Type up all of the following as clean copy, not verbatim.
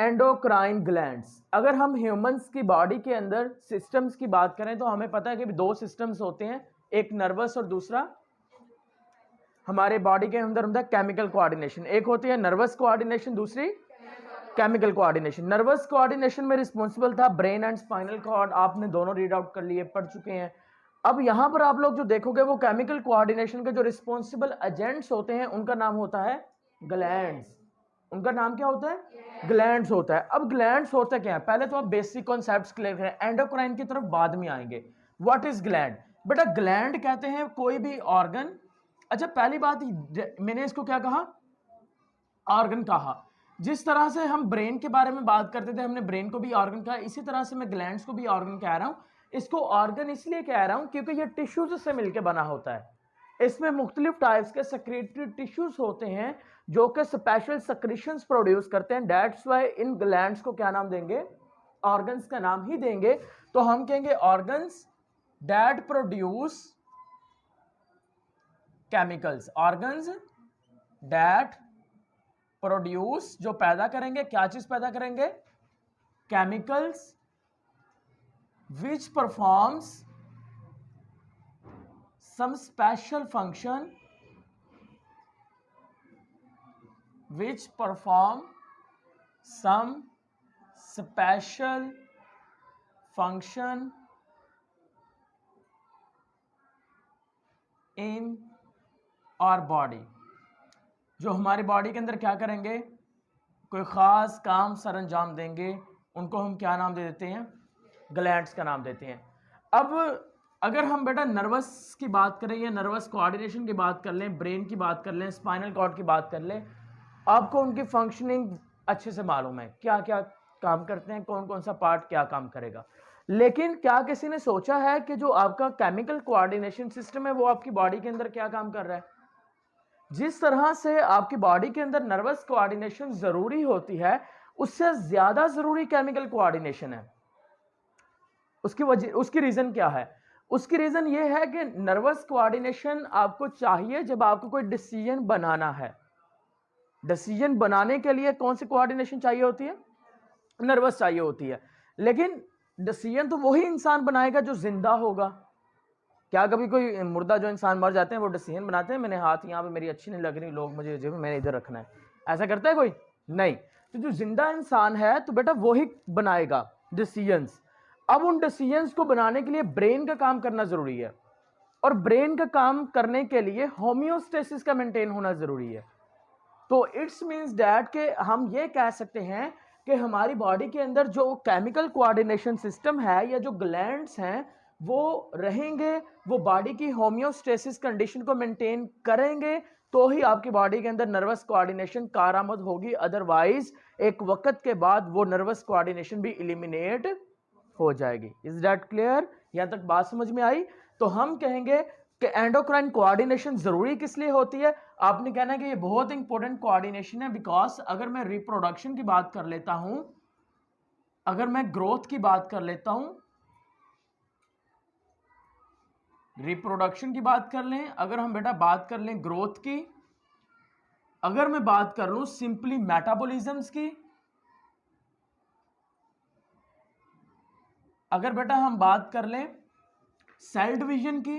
Endocrine glands. अगर हम humans की बॉडी के अंदर सिस्टम्स की बात करें तो हमें पता है कि दो सिस्टम्स होते हैं, एक नर्वस और दूसरा हमारे बॉडी के अंदर होता है केमिकल कोऑर्डिनेशन। एक होती है नर्वस कोऑर्डिनेशन, दूसरी केमिकल कोऑर्डिनेशन। नर्वस कोऑर्डिनेशन में रिस्पॉन्सिबल था ब्रेन एंड स्पाइनल कॉर्ड, आपने दोनों रीड आउट कर लिए, पढ़ चुके हैं। अब यहां पर आप लोग जो देखोगे वो केमिकल कोऑर्डिनेशन के जो रिस्पॉन्सिबल एजेंट्स होते हैं उनका नाम होता है ग्लैंड्स। उनका नाम क्या होता है? ग्लैंड्स होता है। अब ग्लैंड्स होता क्या है, पहले तो आप बेसिक कॉन्सेप्ट्स क्लियर करें, एंडोक्राइन की तरफ बाद में आएंगे। What is gland? बेटा ग्लैंड कहते हैं कोई भी ऑर्गन। अच्छा पहली बात मैंने इसको क्या कहा? ऑर्गन कहा। जिस तरह से हम ब्रेन के बारे में बात करते थे, हमने ब्रेन को भी ऑर्गन कहा, इसी तरह से मैं ग्लैंड्स को भी ऑर्गन कह रहा हूं। इसको ऑर्गन इसलिए कह रहा हूं क्योंकि ये टिश्यूज से मिलकर बना होता है। इसमें मुख्तलिफ टाइप्स के सेक्रेटरी टिश्यूज होते हैं जो कि स्पेशल सेक्रेशंस प्रोड्यूस करते हैं। दैट्स व्हाई इन ग्लैंड्स को क्या नाम देंगे? ऑर्गन्स का नाम ही देंगे। तो हम कहेंगे organs that produce chemicals. Organs that produce, जो पैदा करेंगे, क्या चीज पैदा करेंगे? Chemicals which performs some special function, which perform some special function in our body। जो हमारी बॉडी के अंदर क्या करेंगे? कोई खास काम सर अंजाम देंगे, उनको हम क्या नाम दे देते हैं? ग्लैंड्स का नाम देते हैं। अब अगर हम बेटा नर्वस की बात करें या नर्वस कोऑर्डिनेशन की बात कर लें, ब्रेन की बात कर लें, स्पाइनल कॉर्ड की बात कर लें, आपको उनकी फंक्शनिंग अच्छे से मालूम है, क्या क्या काम करते हैं, कौन कौन सा पार्ट क्या काम करेगा। लेकिन क्या किसी ने सोचा है कि जो आपका केमिकल कोऑर्डिनेशन सिस्टम है वो आपकी बॉडी के अंदर क्या काम कर रहा है? जिस तरह से आपकी बॉडी के अंदर नर्वस कोऑर्डिनेशन जरूरी होती है, उससे ज्यादा जरूरी केमिकल कोऑर्डिनेशन है। उसकी वजह, उसकी रीजन क्या है? उसकी रीजन ये है कि नर्वस कोऑर्डिनेशन आपको चाहिए जब आपको कोई डिसीजन बनाना है। डिसीजन बनाने के लिए कौन सी कोऑर्डिनेशन चाहिए होती है? नर्वस चाहिए होती है। लेकिन डिसीजन तो वही इंसान बनाएगा जो जिंदा होगा। क्या कभी कोई मुर्दा जो इंसान मर जाते हैं वो डिसीजन बनाते हैं, मैंने हाथ यहाँ पे मेरी अच्छी नहीं लग रही, लोग मुझे जो मैंने इधर रखना है, ऐसा करता है कोई? नहीं। तो जो जिंदा इंसान है तो बेटा वही बनाएगा डिसीजंस। अब उन डिसीजंस को बनाने के लिए ब्रेन का काम करना जरूरी है, और ब्रेन का काम करने के लिए होम्योस्टेसिस का मेंटेन होना जरूरी है। तो इट्स मींस दैट कि हम ये कह सकते हैं कि हमारी बॉडी के अंदर जो केमिकल कोऑर्डिनेशन सिस्टम है या जो ग्लैंड्स हैं वो रहेंगे, वो बॉडी की होम्योस्टेसिस कंडीशन को मेंटेन करेंगे, तो ही आपकी बॉडी के अंदर नर्वस कोऑर्डिनेशन कारआमद होगी। अदरवाइज एक वक्त के बाद वो नर्वस कोऑर्डिनेशन भी एलिमिनेट हो जाएगी। Is that clear? यहां तक बात समझ में आई? तो हम कहेंगे कि एंडोक्राइन कोऑर्डिनेशन जरूरी किस लिए होती है? आपने कहना है कि ये बहुत इंपॉर्टेंट कोऑर्डिनेशन है, बिकॉज अगर मैं रिप्रोडक्शन की बात कर लेता हूं, अगर मैं ग्रोथ की बात कर लेता हूं, रिप्रोडक्शन की बात कर लें, अगर हम बेटा बात कर लें ग्रोथ की, अगर मैं बात कर लूं सिंपली मेटाबॉलिज्म्स की, अगर बेटा हम बात कर लें सेल डिवीजन की,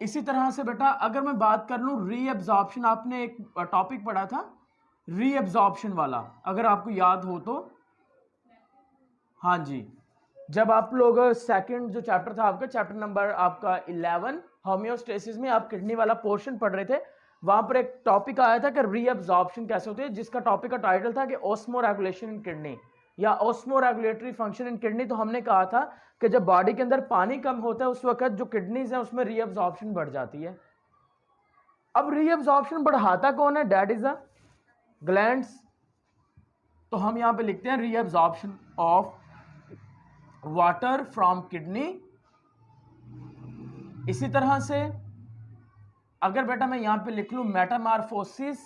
इसी तरह से बेटा अगर मैं बात कर लूं रीअब्जॉर्प्शन, आपने एक टॉपिक पढ़ा था रीअब्जॉर्प्शन वाला, अगर आपको याद हो तो, हाँ जी, जब आप लोग सेकंड जो चैप्टर था आपका, चैप्टर नंबर आपका 11 होम्योस्टेसिस में आप किडनी वाला पोर्शन पढ़ रहे थे, वहां पर एक टॉपिक आया था कि रीअब्जॉर्प्शन कैसे होती है, जिसका टॉपिक का टाइटल था कि ऑस्मोरेगुलेशन इन किडनी या ऑस्मोरेगुलेटरी फंक्शन इन किडनी। तो हमने कहा था कि जब बॉडी के अंदर पानी कम होता है उस वक्त जो किडनीज है उसमें रीअब्जॉर्प्शन बढ़ जाती है। अब रीअब्जॉर्प्शन बढ़ाता कौन है? That is the glands. तो हम यहां पे लिखते हैं reabsorption of water from kidney. इसी तरह से अगर बेटा मैं यहां पे लिख लूं मेटामॉर्फोसिस,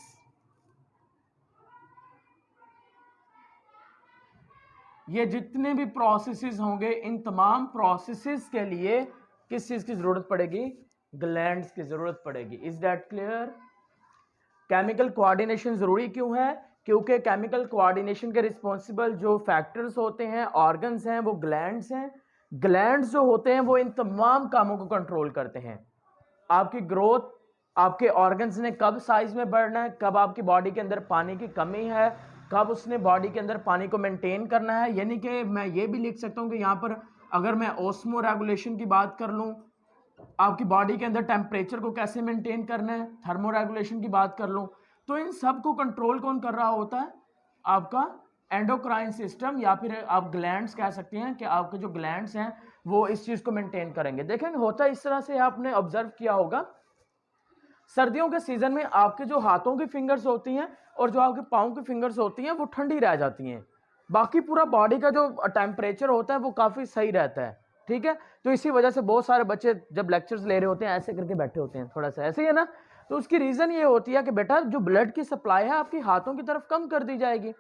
ये जितने भी प्रोसेसेस होंगे इन तमाम प्रोसेसेस के लिए किस चीज की जरूरत पड़ेगी? ग्लैंड्स की जरूरत पड़ेगी। Is that clear? Chemical coordination ज़रूरी क्यों है? क्योंकि केमिकल कोऑर्डिनेशन के रिस्पॉन्सिबल जो फैक्टर्स होते हैं, ऑर्गन्स हैं, वो ग्लैंड्स हैं। ग्लैंड्स जो होते हैं वो इन तमाम कामों को कंट्रोल करते हैं। आपकी ग्रोथ, आपके ऑर्गन्स ने कब साइज में बढ़ना है, कब आपकी बॉडी के अंदर पानी की कमी है, कब उसने बॉडी के अंदर पानी को मेंटेन करना है। यानी कि मैं ये भी लिख सकता हूँ कि यहाँ पर अगर मैं ऑस्मो रेगुलेशन की बात कर लूँ, आपकी बॉडी के अंदर टेम्परेचर को कैसे मेंटेन करना है, थर्मो रेगुलेशन की बात कर लूँ, तो इन सब को कंट्रोल कौन कर रहा होता है? आपका एंडोक्राइन सिस्टम, या फिर आप ग्लैंड्स कह सकते हैं कि आपके जो ग्लैंड्स हैं वो इस चीज़ को मेंटेन करेंगे। देखेंगे होता इस तरह से, आपने ऑब्जर्व किया होगा सर्दियों के सीजन में आपके जो हाथों की फिंगर्स होती हैं और जो आपके पाँव की फिंगर्स होती हैं वो ठंडी रह जाती हैं, बाकी पूरा बॉडी का जो टेम्परेचर होता है वो काफ़ी सही रहता है, ठीक है। तो इसी वजह से बहुत सारे बच्चे जब लेक्चर्स ले रहे होते हैं ऐसे करके बैठे होते हैं, थोड़ा सा ऐसे ही है ना। तो उसकी रीज़न ये होती है कि बेटा जो ब्लड की सप्लाई है आपकी हाथों की तरफ कम कर दी जाएगी।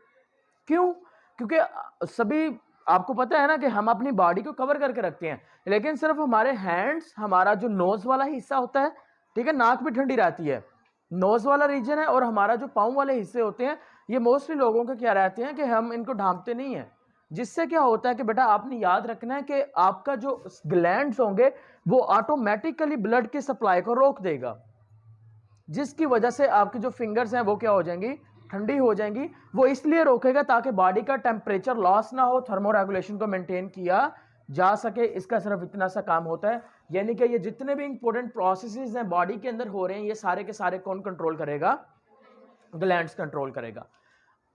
क्यों? क्योंकि सभी आपको पता है ना कि हम अपनी बॉडी को कवर करके रखते हैं, लेकिन सिर्फ हमारे हैंड्स, हमारा जो नोज वाला हिस्सा होता है, ठीक है, नाक भी ठंडी रहती है, नोज वाला रीजन है, और हमारा जो पाँव वाले हिस्से होते हैं ये मोस्टली लोगों के क्या रहते हैं कि हम इनको ढांपते नहीं हैं। जिससे क्या होता है कि बेटा आपने याद रखना है कि आपका जो ग्लैंड्स होंगे वो ऑटोमेटिकली ब्लड की सप्लाई को रोक देगा, जिसकी वजह से आपकी जो फिंगर्स हैं वो क्या हो जाएंगी? ठंडी हो जाएंगी। वो इसलिए रोकेगा ताकि बॉडी का टेम्परेचर लॉस ना हो, थर्मो रेगुलेशन को मेंटेन किया जा सके। इसका सिर्फ इतना सा काम होता है। यानी कि ये जितने भी इंपॉर्टेंट प्रोसेसेस हैं बॉडी के अंदर हो रहे हैं, ये सारे के सारे कौन कंट्रोल करेगा? ग्लैंड्स कंट्रोल करेगा।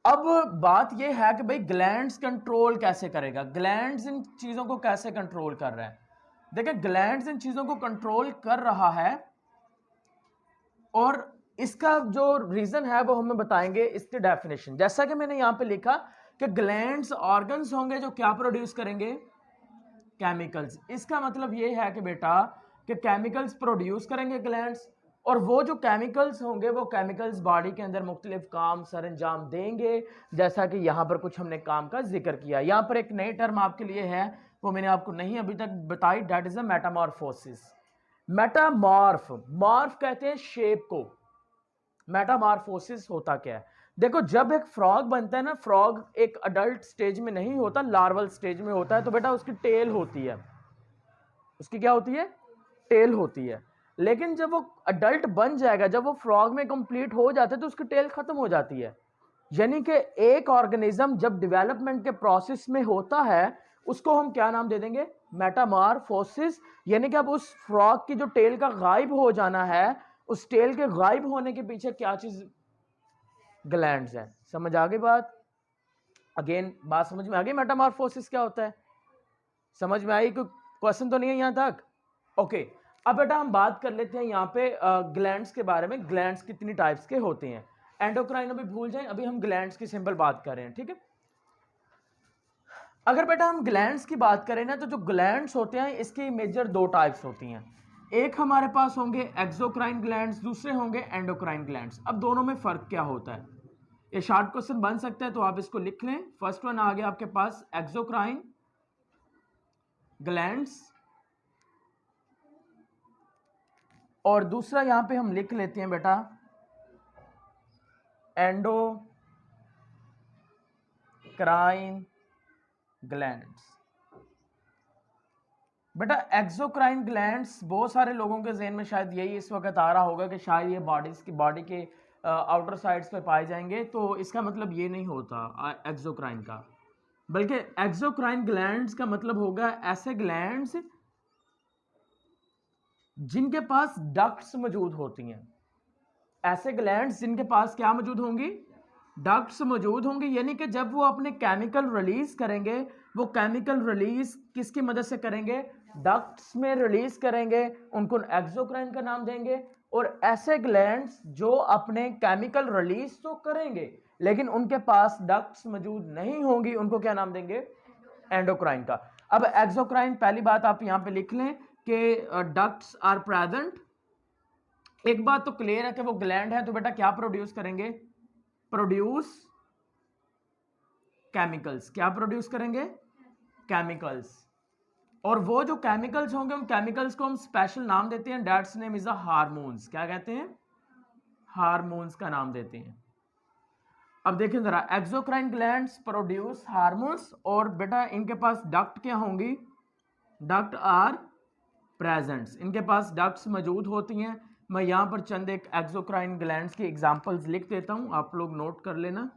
अब बात ये है कि भाई ग्लैंड्स कंट्रोल कैसे करेगा, ग्लैंड्स इन चीज़ों को कैसे कंट्रोल कर रहा है? देखिए ग्लैंड्स इन चीज़ों को कंट्रोल कर रहा है और इसका जो रीजन है वो हमें बताएंगे इसकी डेफिनेशन। जैसा कि मैंने यहां पे लिखा कि ग्लैंड्स ऑर्गन्स होंगे जो क्या प्रोड्यूस करेंगे? केमिकल्स। इसका मतलब ये है कि बेटा कि केमिकल्स प्रोड्यूस करेंगे ग्लैंड्स, और वो जो केमिकल्स होंगे वो केमिकल्स बॉडी के अंदर मुख्तलिफ काम सर अंजाम देंगे। जैसा कि यहाँ पर कुछ हमने काम का जिक्र किया। यहाँ पर एक नई टर्म आपके लिए है, वो मैंने आपको नहीं अभी तक बताई, that is a metamorphosis. Metamorph, morph कहते हैं शेप को, मेटामॉर्फोसिस होता क्या है? देखो जब एक फ्रॉग बनता है ना, फ्रॉग एक अडल्ट स्टेज में नहीं होता, लार्वल स्टेज में होता है, तो बेटा उसकी टेल होती है, उसकी क्या होती है? टेल होती है। लेकिन जब वो अडल्ट बन जाएगा, जब वो फ्रॉग में कंप्लीट हो जाता है तो उसकी टेल खत्म हो जाती है। यानी कि एक ऑर्गेनिज्म जब डेवलपमेंट के प्रोसेस में होता है उसको हम क्या नाम दे देंगे? मेटामॉर्फोसिस। यानी कि अब उस फ्रॉग की जो टेल का गायब हो जाना है, उस टेल के गायब होने के पीछे क्या चीज? ग्लैंड्स है। समझ आ गई बात? अगेन बात समझ में आ गई मेटामॉर्फोसिस क्या होता है? समझ में आई? कोई क्वेश्चन तो नहीं है यहां तक? ओके अब बेटा हम बात कर लेते हैं यहाँ पे ग्लैंड्स के बारे में। ग्लैंड्स कितनी टाइप्स के होते हैं? एंडोक्राइन अभी भूल जाएं, अभी हम ग्लैंड्स की सिंपल बात कर रहे हैं, ठीक है। अगर बेटा हम ग्लैंड्स की बात करें ना, तो जो ग्लैंड्स होते हैं इसकी मेजर दो टाइप्स होती हैं। एक हमारे पास होंगे एक्सोक्राइन ग्लैंड्स, दूसरे होंगे एंडोक्राइन ग्लैंड्स। अब दोनों में फर्क क्या होता है? ये शार्ट क्वेश्चन बन सकता है तो आप इसको लिख लें। फर्स्ट वन आ गया आपके पास एक्सोक्राइन ग्लैंड्स, और दूसरा यहां पे हम लिख लेते हैं बेटा एंडोक्राइन ग्लैंड्स। बेटा एक्सोक्राइन ग्लैंड्स बहुत सारे लोगों के जहन में शायद यही इस वक्त आ रहा होगा कि शायद ये बॉडी के आउटर साइड्स पे पाए जाएंगे, तो इसका मतलब ये नहीं होता एक्सोक्राइन का, बल्कि एक्सोक्राइन ग्लैंड्स का मतलब होगा ऐसे ग्लैंड्स जिनके पास डक्ट्स मौजूद होती हैं। ऐसे ग्लैंड्स जिनके पास क्या मौजूद होंगी? डक्ट्स मौजूद होंगे। यानी कि जब वो अपने केमिकल रिलीज करेंगे, वो केमिकल रिलीज किसकी मदद से करेंगे? डक्ट्स में रिलीज करेंगे, उनको एक्सोक्राइन का नाम देंगे। और ऐसे ग्लैंड्स जो अपने केमिकल रिलीज तो करेंगे लेकिन उनके पास डक्ट्स मौजूद नहीं होंगी, उनको क्या नाम देंगे? एंडोक्राइन का। अब एक्सोक्राइन, पहली बात आप यहां पे लिख लें कि डक्ट्स आर प्रेजेंट। एक बात तो क्लियर है कि वो ग्लैंड है तो बेटा क्या प्रोड्यूस करेंगे? Produce chemicals. क्या प्रोड्यूस करेंगे? केमिकल्स। और वो जो केमिकल्स होंगे उन केमिकल्स को हम स्पेशल नाम देते हैं, that's name is a hormones. क्या कहते हैं? हार्मोन्स का नाम देते हैं। अब देखिए जरा, एक्सोक्राइन ग्लैंड्स प्रोड्यूस हार्मोन्स, और बेटा इनके पास डक्ट क्या होंगी, डक्ट आर प्रेजेंट्स, इनके पास डक्ट्स मौजूद होती हैं। मैं यहाँ पर चंद एक एक्सोक्राइन ग्लैंड्स की एग्जांपल्स लिख देता हूँ, आप लोग नोट कर लेना।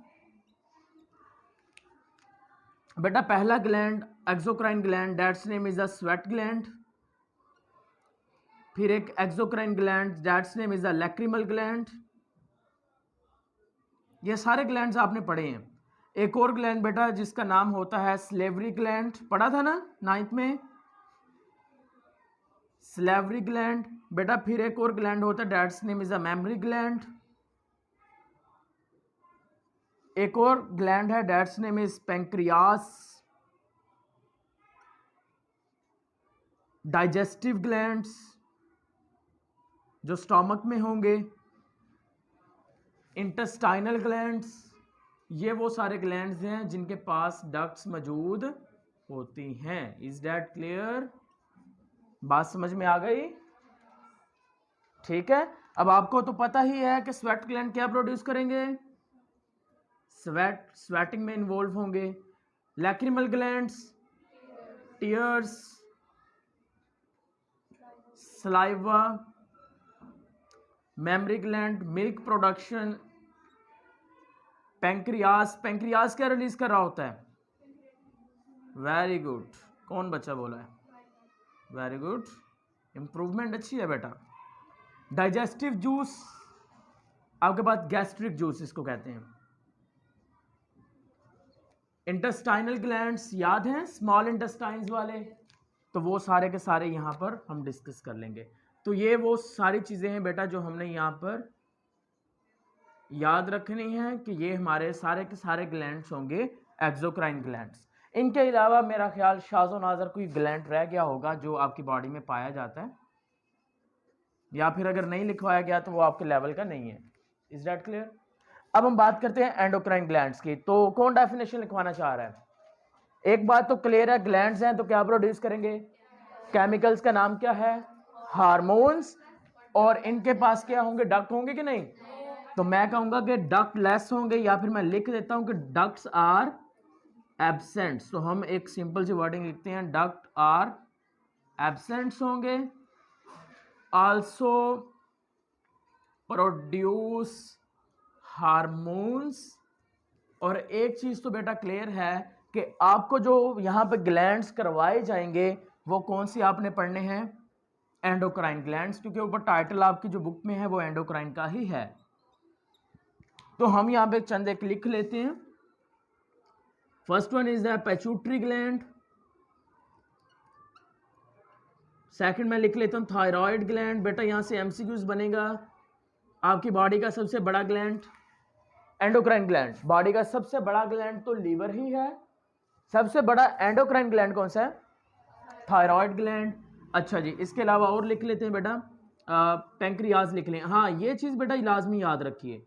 बेटा पहला gland exocrine gland, that's name is a sweat gland. फिर एक exocrine gland, that's name is a lacrimal gland. ये सारे ग्लैंड्स आपने पढ़े हैं। एक और ग्लैंड बेटा जिसका नाम होता है स्लेवरी ग्लैंड, पढ़ा था ना 9th में, स्लेवरी ग्लैंड। बेटा फिर एक और ग्लैंड होता है, that's name is a memory gland. एक और ग्लैंड है, that's name is pancreas. Digestive glands जो स्टोमक में होंगे, इंटेस्टाइनल ग्लैंड्स, ये वो सारे ग्लैंड्स हैं जिनके पास डक्ट्स मौजूद होती हैं। Is that clear? बात समझ में आ गई? ठीक है। अब आपको तो पता ही है कि स्वेट ग्लैंड क्या प्रोड्यूस करेंगे, स्वेटिंग में इन्वॉल्व होंगे। Lacrimal glands tears, saliva. Memory gland milk production. Pancreas, pancreas क्या रिलीज कर रहा होता है? वेरी गुड, कौन बच्चा बोला है? वेरी गुड, इंप्रूवमेंट अच्छी है बेटा। डाइजेस्टिव जूस, आपके पास गैस्ट्रिक जूस इसको कहते हैं। इंटेस्टाइनल ग्लैंड्स याद हैं, स्मॉल इंटेस्टाइन्स वाले, तो वो सारे के सारे यहाँ पर हम डिस्कस कर लेंगे। तो ये वो सारी चीज़ें हैं बेटा जो हमने यहाँ पर याद रखनी है कि ये हमारे सारे के सारे ग्लैंड्स होंगे एक्सोक्राइन ग्लैंड्स। इनके अलावा मेरा ख्याल शाज़ो नाज़र कोई ग्लैंड रह गया होगा जो आपकी बॉडी में पाया जाता है, या फिर अगर नहीं लिखवाया गया तो वो आपके लेवल का नहीं है। Is that clear? अब हम बात करते हैं एंडोक्राइन ग्लैंड्स की। तो कौन डेफिनेशन लिखवाना चाह रहा है? एक बात तो क्लियर है, ग्लैंड्स हैं तो क्या प्रोड्यूस करेंगे, केमिकल्स का नाम क्या है, हार्मोन्स, और इनके पास क्या होंगे, डक्ट होंगे कि नहीं? तो मैं कहूंगा कि डक्ट लेस होंगे, या फिर मैं लिख देता हूं कि डक्ट्स आर एब्सेंट्स। तो हम एक सिंपल सी वर्डिंग लिखते हैं, डक्ट आर एब्सेंट्स होंगे। Also produce hormones. और एक चीज तो बेटा क्लियर है कि आपको जो यहां पे ग्लैंड्स करवाए जाएंगे वो कौन सी आपने पढ़ने हैं, एंडोक्राइन ग्लैंड्स, क्योंकि ऊपर टाइटल आपकी जो बुक में है वो एंडोक्राइन का ही है। तो हम यहां पे चंद एक लिख लेते हैं। First one is the pituitary gland. Second में लिख लेता हूं थायराइड ग्लैंड। बेटा यहां से एमसीक्यूज बनेगा। आपकी बॉडी का सबसे बड़ा ग्लैंड एंडोक्राइन ग्लैंड, बॉडी का सबसे बड़ा ग्लैंड तो लीवर ही है। सबसे बड़ा एंडोक्राइन ग्लैंड कौन सा है? Thyroid gland. अच्छा जी, इसके अलावा और लिख लेते हैं बेटा, पैंक्रियाज लिख लें। हाँ, ये चीज बेटा लाजमी याद रखिए,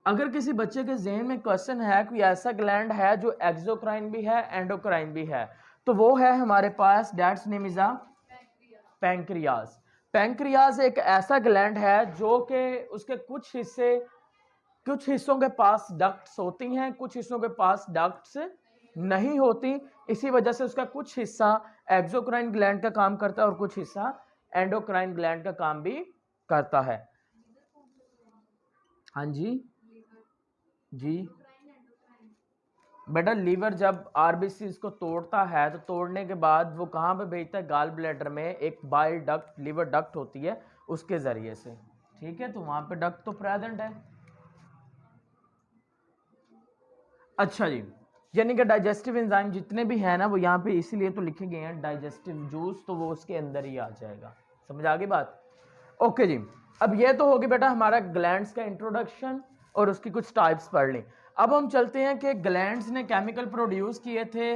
अगर किसी बच्चे के जहन में क्वेश्चन है कोई ऐसा ग्लैंड है जो एक्सोक्राइन भी है एंडोक्राइन भी है, तो वो है हमारे पास, that's name is a pancreas. Pancreas एक ऐसा ग्लैंड है जो कि उसके कुछ हिस्सों के पास डक्ट्स होती हैं, कुछ हिस्सों के पास डक्ट्स नहीं होती। इसी वजह से उसका कुछ हिस्सा एक्सोक्राइन ग्लैंड का काम करता है और कुछ हिस्सा एंडोक्राइन ग्लैंड का काम भी करता है। हाँ जी जी बेटा, लीवर जब आरबीसी को तोड़ता है तो तोड़ने के बाद वो कहाँ पे भेजता है, गाल ब्लैडर में एक बाइल डक्ट, लीवर डक्ट होती है, उसके जरिए से। ठीक है, तो वहां पे डक्ट तो प्रेजेंट है। अच्छा जी, यानी कि डाइजेस्टिव एंजाइम जितने भी हैं ना वो यहाँ पे इसीलिए तो लिखे गए हैं डाइजेस्टिव जूस, तो वो उसके अंदर ही आ जाएगा। समझ आ गई बात? ओके जी, अब ये तो होगी बेटा हमारा ग्लैंड्स का इंट्रोडक्शन और उसकी कुछ टाइप्स पढ़ ली। अब हम चलते हैं कि ग्लैंड्स ने केमिकल प्रोड्यूस किए थे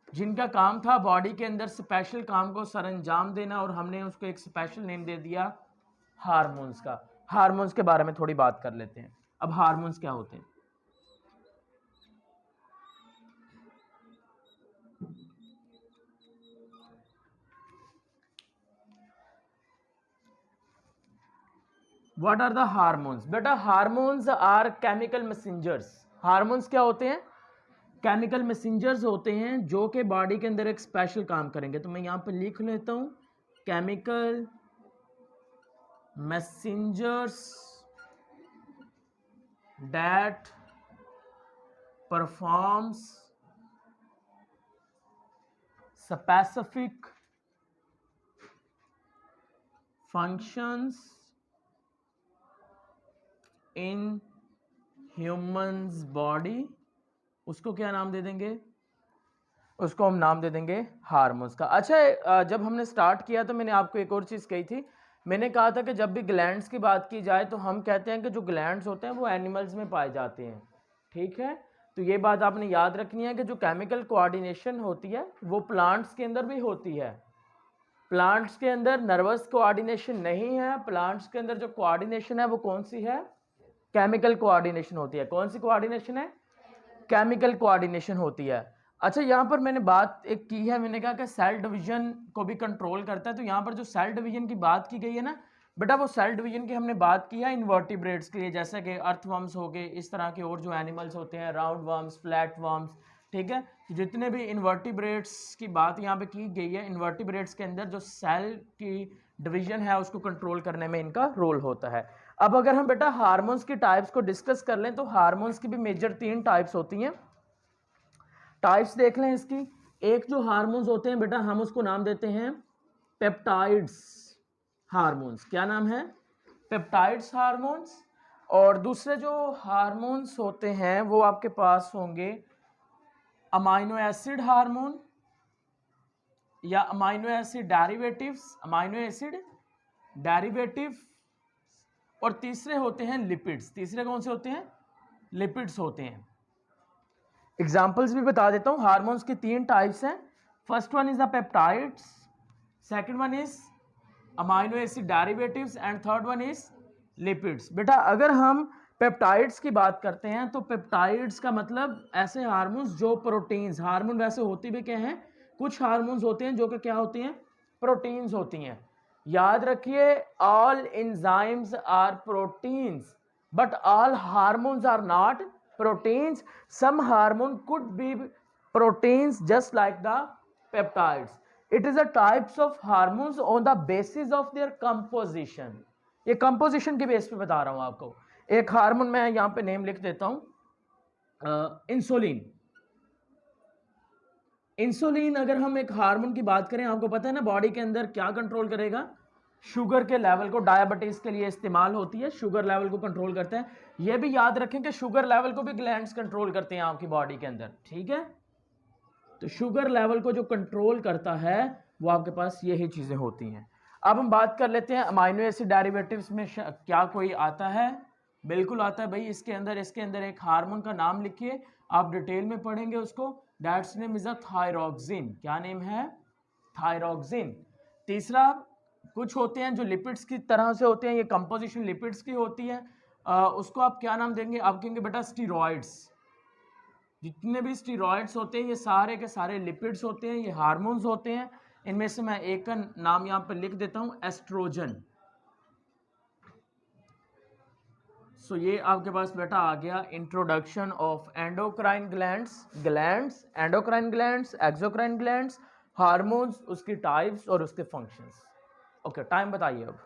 जिनका काम था बॉडी के अंदर स्पेशल काम को सरंजाम देना, और हमने उसको एक स्पेशल नेम दे दिया हार्मोन्स का। हार्मोन्स के बारे में थोड़ी बात कर लेते हैं। अब हार्मोन्स क्या होते हैं? What are the hormones? बेटा hormones are chemical messengers. Hormones क्या होते हैं? केमिकल मैसेंजर्स होते हैं जो कि बॉडी के अंदर एक स्पेशल काम करेंगे। तो मैं यहाँ पे लिख लेता हूँ, chemical messengers that performs specific functions in humans body, उसको क्या नाम दे देंगे? उसको हम नाम दे देंगे हार्मोन्स का। अच्छा, जब हमने स्टार्ट किया तो मैंने आपको एक और चीज़ कही थी। मैंने कहा था कि जब भी ग्लैंड्स की बात की जाए तो हम कहते हैं कि जो ग्लैंड्स होते हैं वो एनिमल्स में पाए जाते हैं। ठीक है, तो ये बात आपने याद रखनी है कि जो केमिकल कोऑर्डिनेशन होती है वो प्लांट्स के अंदर भी होती है। प्लांट्स के अंदर नर्वस कोऑर्डिनेशन नहीं है। प्लांट्स के अंदर जो कोऑर्डिनेशन है वो कौन सी है? केमिकल कोऑर्डिनेशन होती है। कौन सी कोऑर्डिनेशन है? केमिकल कोऑर्डिनेशन होती है। अच्छा, यहाँ पर मैंने बात एक की है, मैंने कहा कि सेल डिवीजन को भी कंट्रोल करता है। तो यहाँ पर जो सेल डिवीजन की बात की गई है ना बेटा, वो सेल डिवीजन की हमने बात की है इन्वर्टिब्रेट्स के लिए, जैसे कि अर्थवर्म्स हो गए, इस तरह के और जो एनिमल्स होते हैं, राउंड वर्म्स, फ्लैट वर्म्स। ठीक है, तो जितने भी इन्वर्टिब्रेट्स की बात यहाँ पे की गई है, इन्वर्टिब्रेट्स के अंदर जो सेल की डिवीजन है उसको कंट्रोल करने में इनका रोल होता है। अब अगर हम बेटा हार्मोन्स की टाइप्स को डिस्कस कर लें तो हार्मोन्स की भी मेजर 3 टाइप्स होती हैं। टाइप्स देख लें इसकी। एक जो हार्मोन्स होते हैं बेटा, हम उसको नाम देते हैं पेप्टाइड्स हार्मोन्स। क्या नाम है? Peptides hormones. और दूसरे जो हार्मोन्स होते हैं वो आपके पास होंगे अमाइनो एसिड हार्मोन या amino acid derivatives, amino acid derivative. और तीसरे होते हैं लिपिड्स। तीसरे कौन से होते हैं? लिपिड्स होते हैं। एग्जाम्पल्स भी बता देता हूं। हार्मोन्स की 3 टाइप्स हैं। First one is the peptides, second one is amino acid derivatives and third one is lipids. बेटा अगर हम पेप्टाइड्स की बात करते हैं तो पेप्टाइड्स का मतलब ऐसे हार्मोन्स जो प्रोटीन्स, हार्मोन वैसे होती भी क्या हैं, कुछ हार्मोन्स होते हैं जो कि क्या होती हैं? प्रोटीन्स होती हैं। याद रखिए, all enzymes are proteins but all hormones are not proteins. Some hormone could be proteins just like the peptides. It is a types of hormones on the basis of their composition. ये composition के base पे बता रहा हूं आपको। एक hormone मैं यहां पे नेम लिख देता हूं, इंसुलिन। इंसुलिन अगर हम एक हार्मोन की बात करें, आपको पता है ना बॉडी के अंदर क्या कंट्रोल करेगा? शुगर के लेवल को। डायबिटीज के लिए इस्तेमाल होती है, शुगर लेवल को कंट्रोल करते हैं। यह भी याद रखें कि शुगर लेवल को भी ग्लैंड्स कंट्रोल करते हैं आपकी बॉडी के अंदर। ठीक है, तो शुगर लेवल को जो कंट्रोल करता है वो आपके पास यही चीजें होती हैं। अब हम बात कर लेते हैं अमाइनो एसिड डेरिवेटिव्स में क्या कोई आता है? बिल्कुल आता है भाई। इसके अंदर एक हार्मोन का नाम लिखिए, आप डिटेल में पढ़ेंगे उसको। That's name is a thyroxine. क्या नेम है? थायरॉक्सिन। तीसरा, कुछ होते हैं जो लिपिड्स की तरह से होते हैं, ये कंपोजिशन लिपिड्स की होती है। उसको आप क्या नाम देंगे? आप कहेंगे बेटा स्टीरॉइड्स। जितने भी स्टीरॉइड्स होते हैं ये सारे के सारे लिपिड्स होते हैं, ये हार्मोन्स होते हैं। इनमें से मैं एक का नाम यहाँ पर लिख देता हूँ, एस्ट्रोजन। सो ये आपके पास बेटा आ गया introduction of endocrine glands, endocrine glands, exocrine glands, hormones, उसकी टाइप्स और उसके फंक्शंस। ओके, टाइम बताइए अब।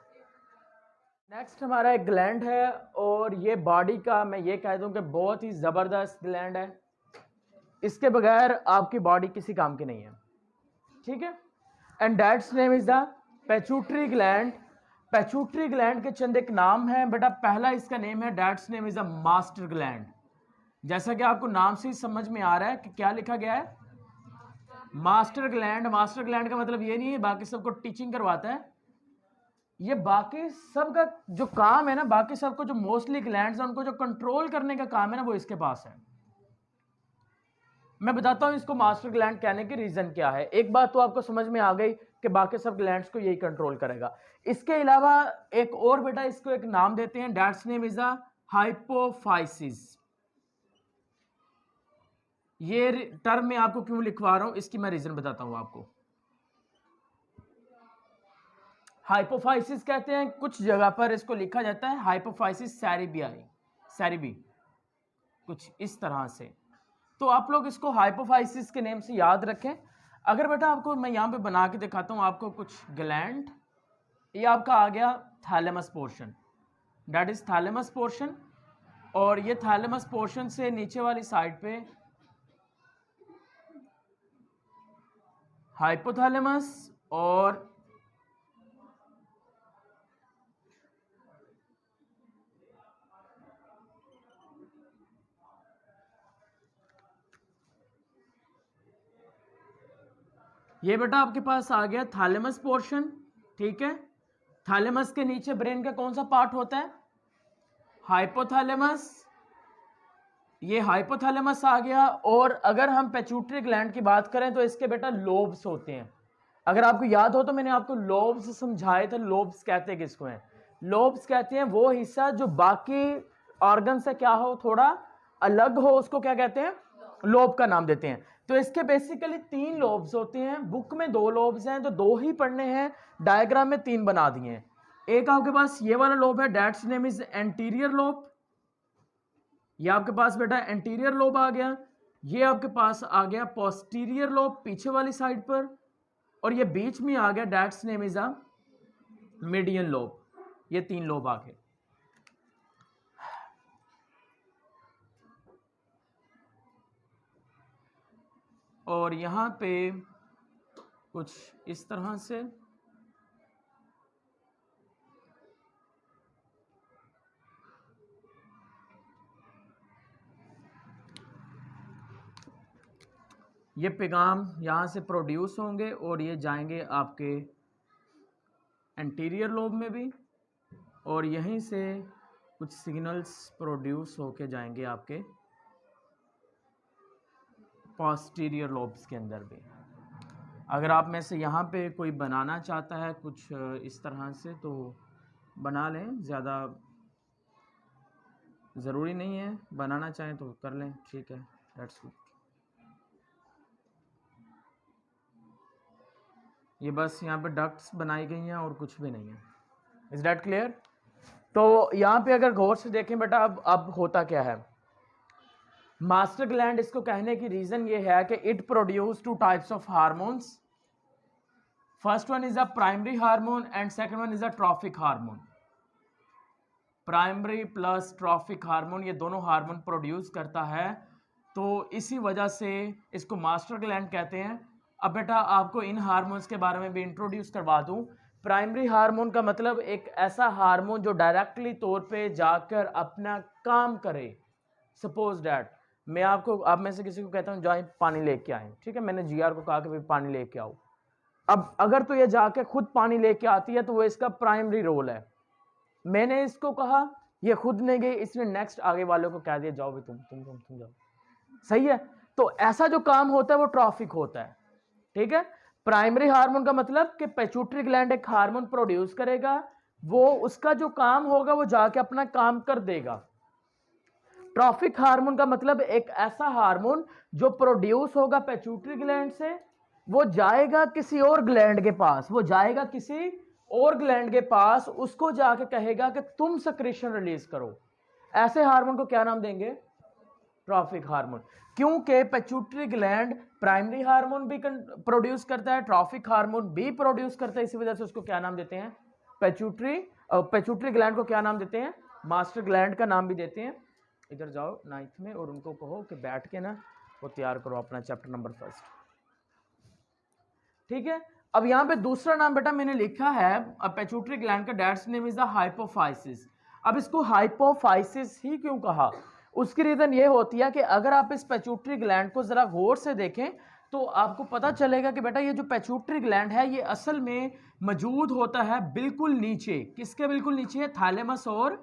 नेक्स्ट हमारा एक ग्लैंड है और ये बॉडी का मैं ये कह दूं कि बहुत ही ज़बरदस्त ग्लैंड है। इसके बगैर आपकी बॉडी किसी काम की नहीं है। ठीक है, and that's name is the पेचुट्री gland. पेचुट्री gland के चंद एक नाम है बेटा। पहला इसका नेम है, that's name is a master gland. जैसा कि आपको नाम से ही समझ में आ रहा है कि क्या लिखा गया है, मास्टर ग्लैंड। मास्टर ग्लैंड का मतलब ये नहीं है बाकी सबको टीचिंग करवाता है। ये बाकी सब का जो काम है ना, बाकी सबको जो मोस्टली ग्लैंड्स हैं उनको जो कंट्रोल करने का काम है ना वो इसके पास है। मैं बताता हूं इसको मास्टर ग्लैंड कहने की रीजन क्या है। एक बात तो आपको समझ में आ गई कि बाकी सब ग्लैंड्स को यही कंट्रोल करेगा। इसके अलावा एक और बेटा इसको एक नाम देते हैं, that's name is a hypophysis. ये टर्म मैं आपको क्यों लिखवा रहा हूं, इसकी मैं रीजन बताता हूं आपको। हाइपोफाइसिस कहते हैं, कुछ जगह पर इसको लिखा जाता है हाइपोफाइसिस सेरेब्रियाई, सेरेबी, कुछ इस तरह से। तो आप लोग इसको हाइपोफाइसिस के नेम से याद रखें। अगर बेटा आपको मैं यहाँ पे बना के दिखाता हूँ आपको कुछ ग्लैंड, ये आपका आ गया thalamus portion, that is thalamus portion, और ये थैलेमस पोर्शन से नीचे वाली साइड पे हाइपोथैलेमस, और ये बेटा आपके पास आ गया थैलेमस पोर्शन, ठीक है। थैलेमस के नीचे ब्रेन का कौन सा पार्ट होता है? हाइपोथैलेमस, ये हाइपोथैलेमस आ गया। और अगर हम पेट्यूटरी ग्लैंड की बात करें तो इसके बेटा लोब्स होते हैं। अगर आपको याद हो तो मैंने आपको लोब्स समझाए थे। लोब्स कहते हैं किसको हैं? लोब्स कहते हैं वो हिस्सा जो बाकी ऑर्गन से क्या हो, थोड़ा अलग हो, उसको क्या कहते हैं? लोब का नाम देते हैं। तो इसके बेसिकली 3 लोब्स होते हैं। बुक में 2 लोब्स हैं तो 2 ही पढ़ने हैं, डायग्राम में 3 बना दिए हैं। एक आपके पास ये वाला लोब है, that's name is anterior lobe. ये आपके पास बेटा एंटीरियर लोब आ गया। ये आपके पास आ गया पोस्टीरियर लोब पीछे वाली साइड पर, और ये बीच में आ गया, that's name is a median lobe. ये 3 लोब आ गए। और यहां पे कुछ इस तरह से ये पैगाम यहां से प्रोड्यूस होंगे और ये जाएंगे आपके एंटीरियर लोब में भी, और यहीं से कुछ सिग्नल्स प्रोड्यूस होके जाएंगे आपके पोस्टीरियर लोब्स के अंदर भी। अगर आप में से यहाँ पे कोई बनाना चाहता है कुछ इस तरह से तो बना लें, ज़्यादा ज़रूरी नहीं है, बनाना चाहें तो कर लें, ठीक है, दैट्स गुड। ये बस यहाँ पे डक्ट्स बनाई गई हैं और कुछ भी नहीं है। Is that clear? तो यहाँ पे अगर गौर से देखें बेटा, अब होता क्या है, मास्टर ग्लैंड इसको कहने की रीज़न ये है कि it produce 2 types of hormones. First one is a primary hormone and second one is a trophic hormone. Primary plus trophic hormone, ये दोनों हार्मोन प्रोड्यूस करता है, तो इसी वजह से इसको मास्टर ग्लैंड कहते हैं। अब बेटा आपको इन हार्मोन्स के बारे में भी इंट्रोड्यूस करवा दूं। प्राइमरी हार्मोन का मतलब एक ऐसा हार्मोन जो डायरेक्टली तौर पे जाकर अपना काम करे। सपोज डैट मैं आपको, आप में से किसी को कहता हूँ जाए पानी लेके आए, ठीक है, मैंने जीआर को कहा कि भाई पानी लेके आओ। अब अगर तो ये जाके खुद पानी लेके आती है तो वो इसका प्राइमरी रोल है। मैंने इसको कहा, ये खुद नहीं गई, इसने नेक्स्ट आगे वालों को कह दिया जाओ भी तुम जाओ, सही है। तो ऐसा जो काम होता है वो ट्रॉफिक होता है, ठीक है। प्राइमरी हार्मोन का मतलब कि पेट्यूटरी ग्लैंड एक हार्मोन प्रोड्यूस करेगा, वो उसका जो काम होगा वो जाके अपना काम कर देगा। ट्रॉफिक हार्मोन का मतलब एक ऐसा हार्मोन जो प्रोड्यूस होगा पेट्यूटरी ग्लैंड से, वो जाएगा किसी और ग्लैंड के पास, वो जाएगा किसी और ग्लैंड के पास, उसको जाके कहेगा कि तुम सेक्रेशन रिलीज करो। ऐसे हार्मोन को क्या नाम देंगे? Trophic hormone. क्योंकि पेट्यूटरी ग्लैंड प्राइमरी हार्मोन भी प्रोड्यूस करता है, ट्रॉफिक हार्मोन भी प्रोड्यूस करता है, इसी वजह से उसको क्या नाम देते हैं? पेट्यूटरी ग्लैंड को क्या नाम देते हैं? मास्टर ग्लैंड का नाम भी देते हैं। इधर जाओ 9th में और उनको कहो कि बैठ के ना वो तैयार करो अपना चैप्टर नंबर 1, ठीक है। अब यहाँ पे दूसरा नाम बेटा मैंने लिखा है पेट्यूटरी ग्लैंड का, that's name is the hypophysis. अब इसको हाइपोफाइसिस ही क्यों कहा? उसकी रीजन ये होती है कि अगर आप इस पेट्यूटरी ग्लैंड को जरा गौर से देखें तो आपको पता चलेगा कि बेटा ये जो पेट्यूटरी ग्लैंड है ये असल में मौजूद होता है बिल्कुल नीचे। किसके बिल्कुल नीचे है? थैलेमस और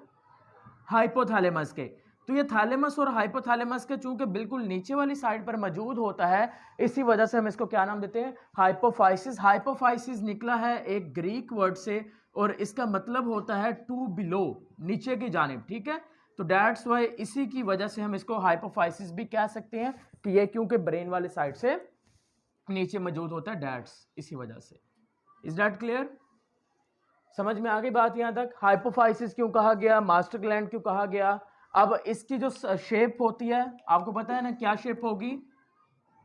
हाइपोथैलेमस के। तो ये थैलेमस और हाइपोथैलेमस के चूंकि बिल्कुल नीचे वाली साइड पर मौजूद होता है, इसी वजह से हम इसको क्या नाम देते हैं? हाइपोफाइसिस। हाइपोफाइसिस निकला है एक ग्रीक वर्ड से और इसका मतलब होता है टू बिलो, नीचे की जानिब, ठीक है। तो दैट्स वाई इसी की वजह से हम इसको हाइपोफाइसिस भी कह सकते हैं कि ये क्योंकि ब्रेन वाले साइड से नीचे मौजूद होता है, दैट्स इसी वजह से। Is that clear? समझ में आ गई बात यहाँ तक? हाइपोफाइसिस क्यों कहा गया, मास्टर ग्लैंड क्यों कहा गया? अब इसकी जो शेप होती है आपको पता है ना, क्या शेप होगी?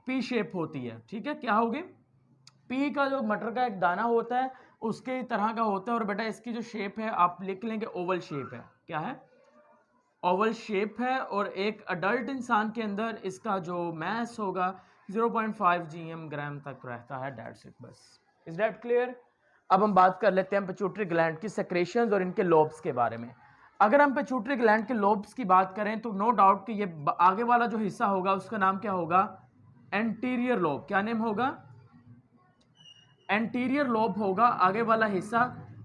पी शेप होती है, ठीक है। क्या होगी? पी का जो मटर का एक दाना होता है उसके तरह का होता है, और बेटा इसकी जो शेप है आप लिख लेंगे ओवल शेप है। क्या है? ओवल शेप है। और एक अडल्ट इंसान के अंदर इसका जो मैस होगा 0.5 ग्राम तक रहता है, डेट्स इट, बस। Is that clear? अब हम बात कर लेते हैं पिट्यूटरी ग्लैंड की सेक्रेशंस और इनके लोब्स के बारे में। अगर हम पिट्यूटरी ग्लैंड के लोब्स की बात करें तो नो डाउट कि ये आगे वाला जो हिस्सा होगा उसका नाम क्या होगा? Anterior lobe. क्या नेम होगा? एंटीरियर लोब होगा आगे वाला हिस्सा।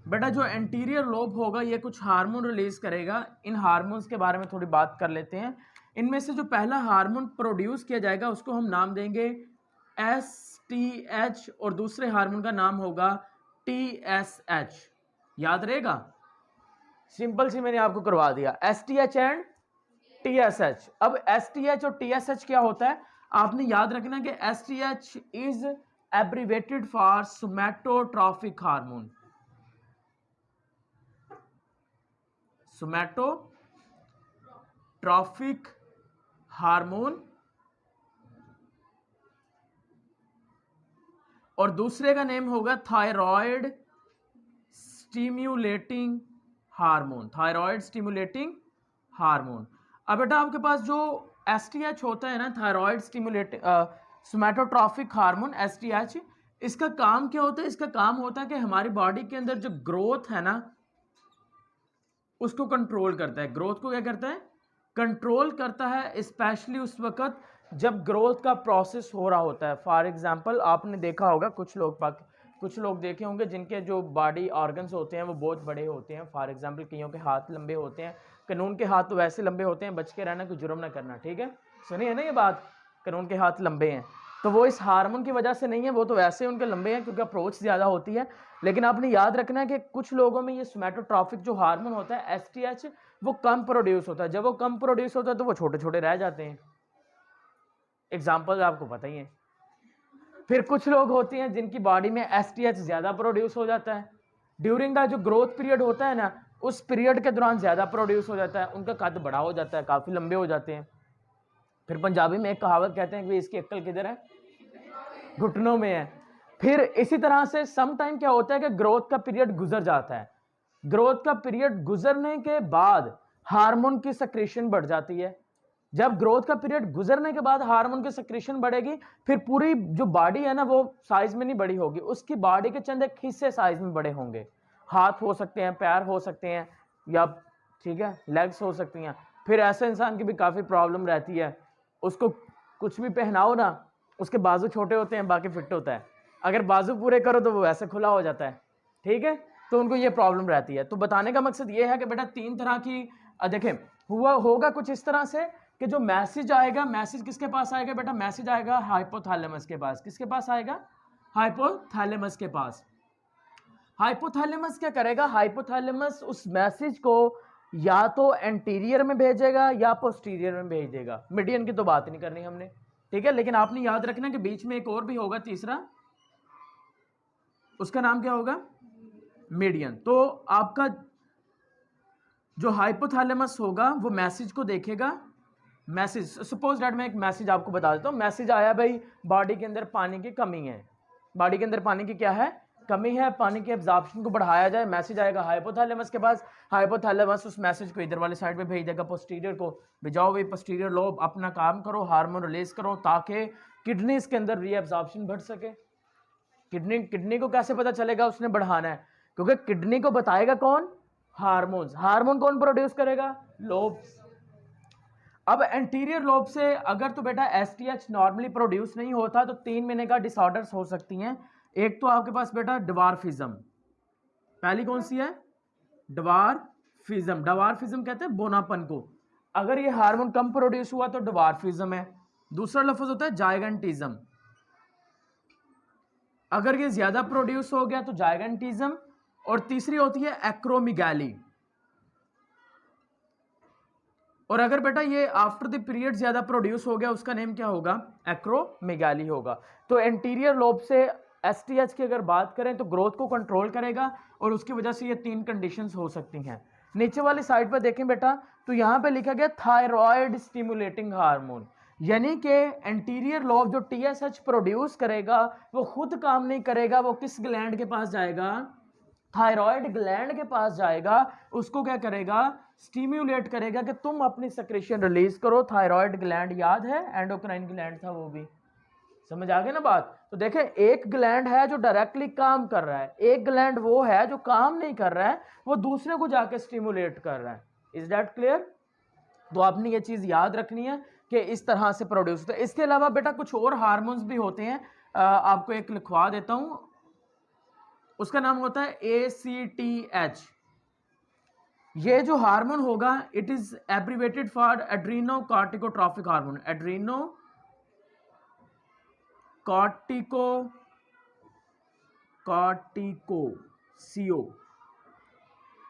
बेटा जो एंटीरियर लोब होगा ये कुछ हार्मोन रिलीज करेगा। इन हार्मोन्स के बारे में थोड़ी बात कर लेते हैं। इनमें से जो पहला हार्मोन प्रोड्यूस किया जाएगा उसको हम नाम देंगे STH, और दूसरे हार्मोन का नाम होगा TSH। याद रहेगा? सिंपल सी मैंने आपको करवा दिया, STH एंड TSH। अब STH और TSH क्या होता है आपने याद रखना कि STH is abbreviated for somatotrophic hormone. Somatotrophic hormone, और दूसरे का नेम होगा thyroid stimulating hormone. Thyroid stimulating hormone. अब बेटा आपके पास जो STH होता है ना, thyroid stimulating somatotrophic hormone, STH, इसका काम क्या होता है? इसका काम होता है कि हमारी बॉडी के अंदर जो ग्रोथ है ना उसको कंट्रोल करता है। ग्रोथ को क्या करता है? कंट्रोल करता है, स्पेशली उस वक्त जब ग्रोथ का प्रोसेस हो रहा होता है। फॉर एग्जांपल आपने देखा होगा कुछ लोग देखे होंगे जिनके जो बॉडी ऑर्गन्स होते हैं वो बहुत बड़े होते हैं। फॉर एग्जांपल कईयों के हाथ लंबे होते हैं। कानून के हाथ तो वैसे लंबे होते हैं, बच के रहना, कोई जुर्म ना करना, ठीक है? सुनिए ना ये बात, कानून के हाथ लंबे हैं तो वो इस हार्मोन की वजह से नहीं है, वो तो वैसे उनके लंबे हैं क्योंकि अप्रोच ज़्यादा होती है। लेकिन आपने याद रखना है कि कुछ लोगों में ये सोमैटोट्रॉफिक जो हार्मोन होता है STH वो कम प्रोड्यूस होता है। जब वो कम प्रोड्यूस होता है तो वो छोटे छोटे रह जाते हैं। एग्जाम्पल आपको पता ही है। फिर कुछ लोग होते हैं जिनकी बॉडी में STH ज़्यादा प्रोड्यूस हो जाता है। ड्यूरिंग द जो ग्रोथ पीरियड होता है ना, उस पीरियड के दौरान ज़्यादा प्रोड्यूस हो जाता है, उनका कद बड़ा हो जाता है, काफ़ी लंबे हो जाते हैं। फिर पंजाबी में एक कहावत कहते हैं कि इसकी अक्ल किधर है? घुटनों में है। फिर इसी तरह से सम टाइम क्या होता है कि ग्रोथ का पीरियड गुजर जाता है। ग्रोथ का पीरियड गुजरने के बाद हार्मोन की सेक्रेशन बढ़ जाती है। जब ग्रोथ का पीरियड गुजरने के बाद हार्मोन की सेक्रेशन बढ़ेगी, फिर पूरी जो बॉडी है ना वो साइज में नहीं बड़ी होगी, उसकी बॉडी के चंद एक हिस्से साइज में बड़े होंगे। हाथ हो सकते हैं, पैर हो सकते हैं, या ठीक है लेग्स हो सकती हैं। फिर ऐसे इंसान की भी काफ़ी प्रॉब्लम रहती है, उसको कुछ भी पहनाओ ना उसके बाजू छोटे होते हैं, बाकी फिट होता है। अगर बाजू पूरे करो तो वो ऐसे खुला हो जाता है, ठीक है? तो उनको ये प्रॉब्लम रहती है। तो बताने का मकसद ये है कि बेटा तीन तरह की देखें होगा कुछ इस तरह से कि जो मैसेज आएगा, मैसेज किसके पास आएगा बेटा? मैसेज आएगा हाइपोथैलेमस के पास। किसके पास आएगा? हाइपोथैलेमस के पास। हाइपोथैलेमस क्या करेगा? हाइपोथैलेमस उस मैसेज को या तो एंटीरियर में भेजेगा या पोस्टीरियर में भेजेगा। मीडियन की तो बात नहीं करनी हमने, ठीक है? लेकिन आपने याद रखना कि बीच में एक और भी होगा तीसरा, उसका नाम क्या होगा? मीडियन। तो आपका जो हाइपोथैलेमस होगा वो मैसेज को देखेगा। मैसेज, सपोज दैट मैं एक मैसेज आपको बता देता हूँ। मैसेज आया भाई बॉडी के अंदर पानी की कमी है, बॉडी के अंदर पानी की क्या है? कमी है, पानी के एब्जॉर्प्शन को बढ़ाया जाए। मैसेज आएगा हाइपोथैलेमस के पास। हाइपोथैलेमस उस मैसेज को इधर वाले साइड पे भेज देगा पोस्टीरियर को, भेजाओ भाई पोस्टीरियर लोब अपना काम करो, हार्मोन रिलीज करो ताकि किडनीज के अंदर रीएब्जॉर्प्शन बढ़ सके। किडनी को कैसे पता चलेगा उसने बढ़ाना है? क्योंकि किडनी को बताएगा कौन? हार्मोन्स। हार्मोन कौन प्रोड्यूस करेगा? लोब्स। अब एंटीरियर लोब से अगर तो बेटा STH नॉर्मली प्रोड्यूस नहीं होता तो 3 महीने का डिसऑर्डर्स हो सकती हैं। एक तो आपके पास बेटा ड्वार्फिज्म, पहली कौन सी है? ड्वार्फिज्म। ड्वार्फिज्म कहते हैं बोनापन को। अगर ये हार्मोन कम प्रोड्यूस हुआ तो ड्वार्फिज्म है। दूसरा लफ्ज होता है जायगेंटिज्म। अगर ये ज्यादा प्रोड्यूस हो गया तो जायगेंटिज्म। और तीसरी होती है एक्रोमेगाली। और अगर बेटा ये आफ्टर द पीरियड ज्यादा प्रोड्यूस हो गया उसका नेम क्या होगा? एक्रोमेगाली होगा। तो एंटीरियर लोब से STH की अगर बात करें तो ग्रोथ को कंट्रोल करेगा और उसकी वजह से ये 3 कंडीशंस हो सकती हैं। नीचे वाली साइड पर देखें बेटा, तो यहाँ पे लिखा गया थायराइड स्टिमुलेटिंग हार्मोन, यानी कि एंटीरियर लोब जो TSH प्रोड्यूस करेगा वो खुद काम नहीं करेगा, वो किस ग्लैंड के पास जाएगा, थायराइड ग्लैंड के पास जाएगा, उसको क्या करेगा, स्टिम्युलेट करेगा कि तुम अपनी सेक्रेशन रिलीज करो। थायराइड ग्लैंड याद है, एंडोक्राइन ग्लैंड था वो भी, समझ आ गई ना बात। तो देखें, एक ग्लैंड है जो डायरेक्टली काम कर रहा है, एक ग्लैंड वो है जो काम नहीं कर रहा है, वो दूसरे को जाके स्टिमुलेट कर रहा है। Is that clear? तो आपने ये चीज याद रखनी है कि इस तरह से प्रोड्यूस होता है। इसके अलावा बेटा कुछ और हार्मोन्स भी होते हैं, आपको एक लिखवा देता हूं, उसका नाम होता है ACTH। ये जो हार्मोन होगा it is abbreviated for adreno corticotrophic hormone, adreno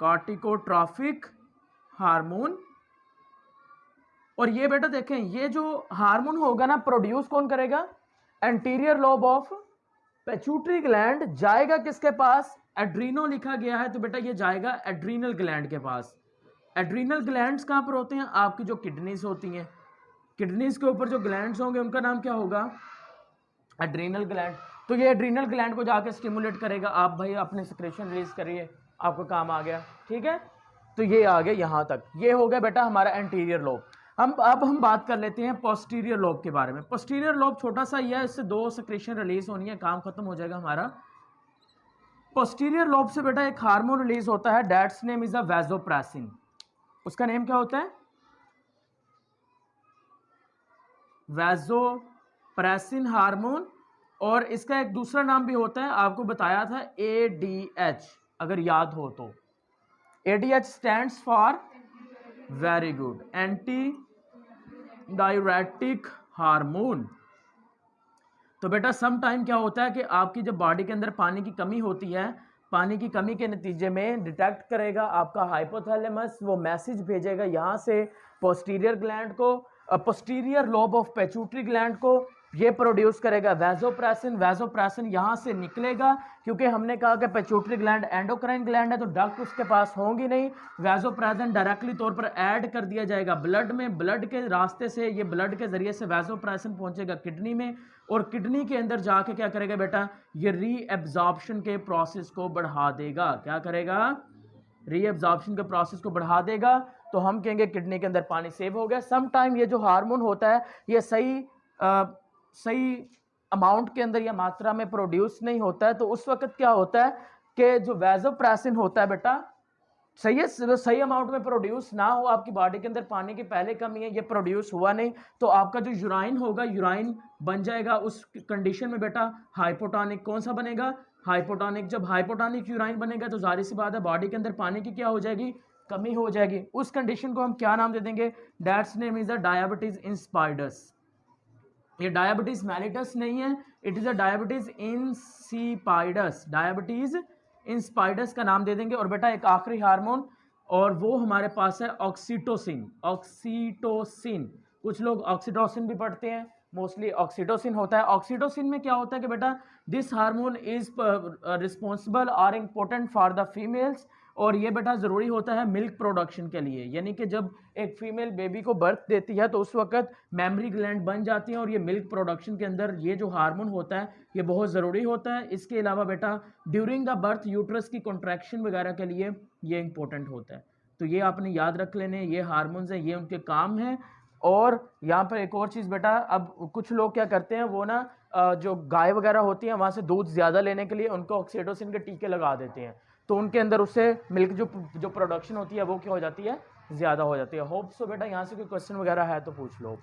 corticotrophic hormone. और ये बेटा देखें, ये जो हार्मोन होगा ना, प्रोड्यूस कौन करेगा, anterior lobe of pituitary gland, जाएगा किसके पास, एड्रीनो लिखा गया है, तो बेटा ये जाएगा एड्रीनल ग्लैंड के पास। एड्रीनल ग्लैंड्स कहां पर होते हैं, आपकी जो किडनीज होती हैं, किडनीज के ऊपर जो ग्लैंड्स होंगे उनका नाम क्या होगा, एड्रीनल ग्लैंड। तो ये एड्रीनल ग्लैंड को जाके स्टिमुलेट करेगा, आप भाई अपने सेक्रेशन रिलीज करिए, आपको काम आ गया, ठीक है। तो ये आ गया यहां तक, ये हो गया बेटा हमारा एंटीरियर लोब। अब हम बात कर लेते हैं पोस्टीरियर लोब के बारे में। पोस्टीरियर लोब छोटा सा ही है, इससे 2 सेक्रेशन रिलीज होनी है, काम खत्म हो जाएगा हमारा। पोस्टीरियर लोब से बेटा एक हार्मोन रिलीज होता है, that's name is a vasopressin. उसका नेम क्या होता है, वैसोप्रेसिन हार्मोन। और इसका एक दूसरा नाम भी होता है, आपको बताया था, ADH, अगर याद हो तो। ADH stands for, very good, anti diuretic hormone. तो बेटा सम टाइम क्या होता है कि आपकी जब बॉडी के अंदर पानी की कमी होती है, पानी की कमी के नतीजे में डिटेक्ट करेगा आपका हाइपोथैलेमस, वो मैसेज भेजेगा यहाँ से पोस्टीरियर ग्लैंड को, posterior lobe of pituitary gland को, ये प्रोड्यूस करेगा वैसोप्रेसिन। वैसोप्रेसिन यहाँ से निकलेगा, क्योंकि हमने कहा कि पिट्यूटरी ग्लैंड एंडोक्राइन ग्लैंड है तो डक्ट उसके पास होंगी नहीं। वैसोप्रेसिन डायरेक्टली तौर पर ऐड कर दिया जाएगा ब्लड में, ब्लड के रास्ते से, ये ब्लड के जरिए से वैसोप्रेसिन पहुंचेगा किडनी में, और किडनी के अंदर जाके क्या करेगा बेटा, ये रीएब्जॉर्प्शन के प्रोसेस को बढ़ा देगा। क्या करेगा, रीएब्जॉर्प्शन के प्रोसेस को बढ़ा देगा। तो हम कहेंगे किडनी के अंदर पानी सेव हो गया। सम टाइम ये जो हार्मोन होता है ये सही अमाउंट के अंदर या मात्रा में प्रोड्यूस नहीं होता है, तो उस वक्त क्या होता है कि जो वैसोप्रेसिन होता है बेटा, सही अमाउंट में प्रोड्यूस ना हो, आपकी बॉडी के अंदर पानी की पहले कमी है, ये प्रोड्यूस हुआ नहीं, तो आपका जो यूराइन होगा, यूराइन बन जाएगा उस कंडीशन में बेटा हाइपोटोनिक। कौन सा बनेगा, हाइपोटोनिक। जब हाइपोटोनिक यूराइन बनेगा तो जाहिर सी बात है बॉडी के अंदर पानी की क्या हो जाएगी, कमी हो जाएगी। उस कंडीशन को हम क्या नाम दे देंगे, that's name is a diabetes insipidus. ये डायबिटीज मेलिटस नहीं है, it is a diabetes insipidus, diabetes insipidus का नाम दे देंगे। और बेटा एक आखिरी हार्मोन, और वो हमारे पास है ऑक्सीटोसिन। ऑक्सीटोसिन, कुछ लोग ऑक्सीटोसिन भी पढ़ते हैं, मोस्टली ऑक्सीटोसिन होता है। ऑक्सीटोसिन में क्या होता है कि बेटा दिस हार्मोन इज रिस्पॉन्सिबल और इम्पोर्टेंट फॉर द फीमेल्स, और ये बेटा ज़रूरी होता है मिल्क प्रोडक्शन के लिए, यानी कि जब एक फीमेल बेबी को बर्थ देती है तो उस वक्त मेमरी ग्लैंड बन जाती हैं, और ये मिल्क प्रोडक्शन के अंदर ये जो हार्मोन होता है ये बहुत ज़रूरी होता है। इसके अलावा बेटा ड्यूरिंग द बर्थ यूट्रस की कॉन्ट्रैक्शन वगैरह के लिए ये इंपॉर्टेंट होता है। तो ये आपने याद रख लेने, ये हार्मोन्स हैं, ये उनके काम हैं। और यहाँ पर एक और चीज़ बेटा, अब कुछ लोग क्या करते हैं, वो ना जो गाय वगैरह होती है वहाँ से दूध ज़्यादा लेने के लिए उनको ऑक्सीटोसिन के टीके लगा देते हैं, तो उनके अंदर उससे मिल्क जो प्रोडक्शन होती है वो क्या हो जाती है, ज़्यादा हो जाती है। होप सो बेटा यहाँ से कोई क्वेश्चन वगैरह है तो पूछ लो।